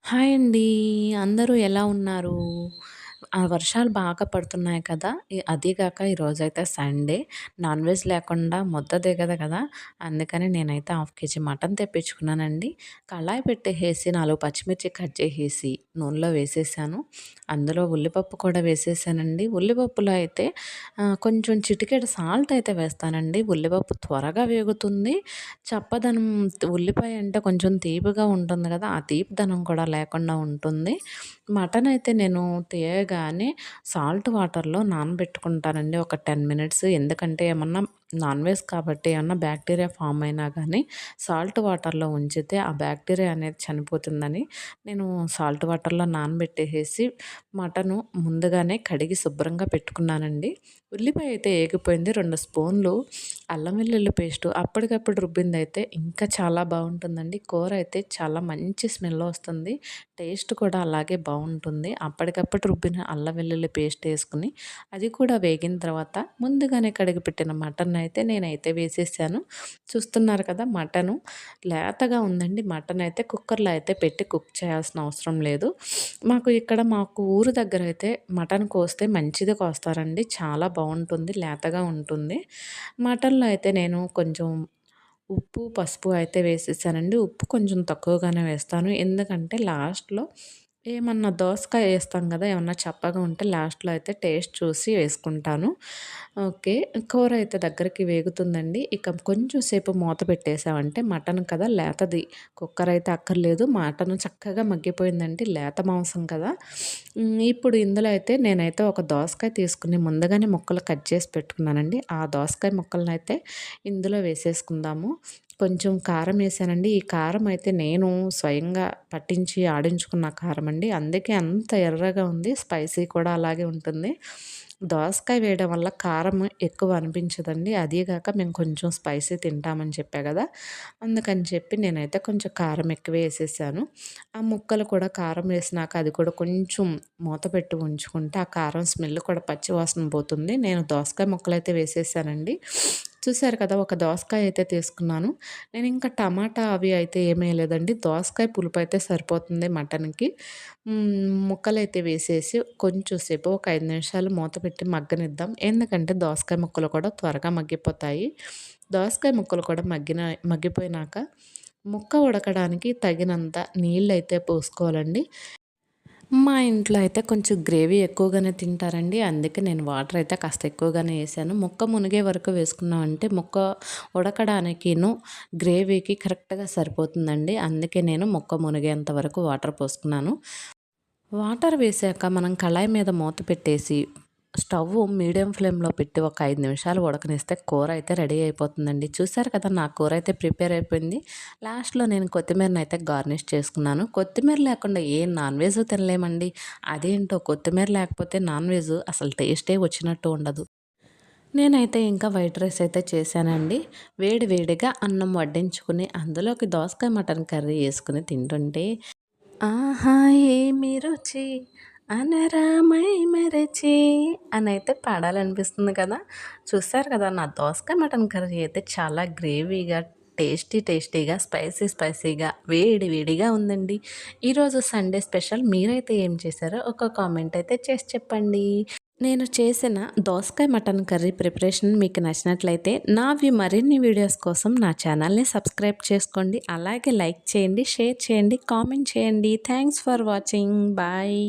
Hi అండి. అందరూ ఎలా ఉన్నారు? వర్షాలు బాగా పడుతున్నాయి కదా! అదీ గాక ఈరోజైతే సండే. నాన్ వెజ్ లేకుండా ముద్ద దిగదు కదా! అందుకని నేనైతే హాఫ్ కేజీ మటన్ తెప్పించుకున్నానండి. కళాయి పెట్టేసేసి 4 పచ్చిమిర్చి కట్ చేసేసి నూనెలో వేసేసాను. అందులో ఉల్లిపప్పు కూడా వేసేసానండి. ఉల్లిపప్పులో అయితే కొంచెం చిటికెడు సాల్ట్ అయితే వేస్తానండి. ఉల్లిపప్పు త్వరగా వేగుతుంది. చప్పదనం ఉల్లిపాయ అంటే కొంచెం తీపిగా ఉంటుంది కదా! ఆ తీపిదనం కూడా లేకుండా ఉంటుంది. మటన్ అయితే నేను తీయగానే సాల్ట్ వాటర్‌లో నానబెట్టుకుంటానండి ఒక 10 మినిట్స్. ఎందుకంటే ఏమన్నా నాన్ వెజ్ కాబట్టి ఏమన్నా బ్యాక్టీరియా ఫామ్ అయినా గానీ సాల్ట్ వాటర్‌లో ఉంచితే ఆ బ్యాక్టీరియా అనేది చనిపోతుందని నేను సాల్ట్ వాటర్‌లో నానబెట్టేసేసి మటను ముందుగానే కడిగి శుభ్రంగా పెట్టుకున్నానండి. ఉల్లిపాయ అయితే ఏగిపోయింది. 2 స్పూన్లు అల్లం వెల్లుల్లి పేస్టు అప్పటికప్పుడు రుబ్బిందయితే ఇంకా చాలా బావుంటుందండి. కూర అయితే చాలా మంచి స్మెల్ వస్తుంది. టేస్ట్ కూడా అలాగే బావుంటుంది. అప్పటికప్పుడు రుబ్బిన అల్లం వెల్లుల్లి పేస్ట్ ఏసుకొని అది కూడా వేగిన తర్వాత ముందుగానే కడిగి పెట్టిన మటన్ అయితే నేనైతే వేసేసాను. చూస్తున్నారు కదా! మటను లేతగా ఉందండి. మటన్ అయితే కుక్కర్‌లో అయితే పెట్టి కుక్ చేయాల్సిన అవసరం లేదు. మాకు ఊరు దగ్గర అయితే మటన్ కోస్తే మంచిది కోస్తారండి. చాలా బావుంటుంది. లేతగా ఉంటుంది. మటన్‌లో అయితే నేను కొంచెం ఉప్పు, పసుపు అయితే వేసేసానండి. ఉప్పు కొంచెం తక్కువగానే వేస్తాను. ఎందుకంటే లాస్ట్‌లో ఏమన్నా దోసకాయ ఏస్తాం గదా! ఏమన్నా చప్పగా ఉంటే లాస్ట్‌లో అయితే టేస్ట్ చూసి వేసుకుంటాను. ఓకే. కూర అయితే దగ్గరికి వేగుతుందండి. ఇక కొంచెం సేపు మూత పెట్టేసామంటే మటన్ కదా! లేతది. కుక్కర్ అయితే అక్కర్లేదు. మటన్ చక్కగా మగ్గిపోయిందండి. లేత మాంసం కదా! ఇప్పుడు ఇందులో అయితే నేనైతే ఒక దోసకాయ తీసుకొని ముందుగానే ముక్కలు కట్ చేసి పెట్టుకున్నానండి. ఆ దోసకాయ ముక్కలనైతే ఇందులో వేసేసుకుందాము. కొంచెం కారం ఏసానండి. ఈ కారం అయితే నేను స్వయంగా పట్టించి ఆడించుకున్న కారం అండి. అందుకే అంత ఎర్రగా ఉంది. స్పైసీ కూడా అలాగే ఉంటుంది. దోసకాయ వేయడం వల్ల కారం ఎక్కువ అనిపించదండి. అదీ గాక మేము కొంచెం స్పైసీ తింటామని చెప్పా గదా! అందుకని చెప్పి నేనైతే కొంచెం కారం ఎక్కువే ఏసేసాను. ఆ ముక్కలు కూడా కారం వేసినాక అది కూడా కొంచెం మూత పెట్టి ఉంచుకుంటే ఆ కారం స్మెల్ కూడా పచ్చి వాసన పోతుంది. నేను దోసకాయ ముక్కలైతే వేసేసానండి. చూసారు కదా! ఒక దోసకాయ అయితే తీసుకున్నాను. నేనింకా టమాటా అవి అయితే ఏమేయలేదండి. దోసకాయ పులుపయితే సరిపోతుంది మటన్‌కి. ముక్కలైతే వేసేసి కొంచెం సేపు ఒక 5 నిమిషాలు మూత పెట్టి మగ్గనిద్దాం. ఎందుకంటే దోసకాయ ముక్కలు కూడా త్వరగా మగ్గిపోతాయి. దోసకాయ ముక్కలు కూడా మగ్గిపోయినాక ముక్క ఉడకడానికి తగినంత నీళ్ళైతే పోసుకోవాలండి. మా ఇంట్లో అయితే కొంచెం గ్రేవీ ఎక్కువగానే తింటారండి. అందుకే నేను వాటర్ అయితే కాస్త ఎక్కువగానే ఏసాను. ముక్క మునిగే వరకు వేసుకున్నామంటే ముక్క ఉడకడానికిను, గ్రేవీకి కరెక్ట్‌గా సరిపోతుందండి. అందుకే నేను ముక్క మునిగేంత వరకు వాటర్ పోసుకున్నాను. వాటర్ వేసాక మనం కళాయి మీద మూత పెట్టేసి స్టవ్ మీడియం ఫ్లేమ్‌లో పెట్టి ఒక 5 నిమిషాలు ఉడకనిస్తే కూర అయితే రెడీ అయిపోతుందండి. చూసారు కదా! నా కూర అయితే ప్రిపేర్ అయిపోయింది. లాస్ట్‌లో నేను కొత్తిమీరనైతే గార్నిష్ చేసుకున్నాను. కొత్తిమీర లేకుండా ఏ నాన్ వెజ్ తినలేమండి. అదేంటో కొత్తిమీర లేకపోతే నాన్ వెజ్ అసలు టేస్టే వచ్చినట్టు ఉండదు. నేనైతే ఇంకా వైట్ రైస్ అయితే చేశానండి. వేడి వేడిగా అన్నం వడ్డించుకుని అందులోకి దోసకాయ మటన్ కర్రీ యేసుకొని తింటుంటే ఆహా! ఏమి రుచి అనరామై మరచి అనైతే పాడాలనిపిస్తుంది కదా! చూసారు కదా! నా దోసకాయ మటన్ కర్రీ అయితే చాలా గ్రేవీగా, టేస్టీగా, స్పైసీగా, వేడి వేడిగా ఉందండి. ఈరోజు సండే స్పెషల్ మీరైతే ఏం చేశారో ఒక కామెంట్ అయితే చేసి చెప్పండి. నేను చేసిన దోసకాయ మటన్ కర్రీ ప్రిపరేషన్ మీకు నచ్చినట్లయితే నావి మరిన్ని వీడియోస్ కోసం నా ఛానల్ని సబ్స్క్రైబ్ చేసుకోండి. అలాగే లైక్ చేయండి, షేర్ చేయండి, కామెంట్ చేయండి. Thanks for watching. బాయ్.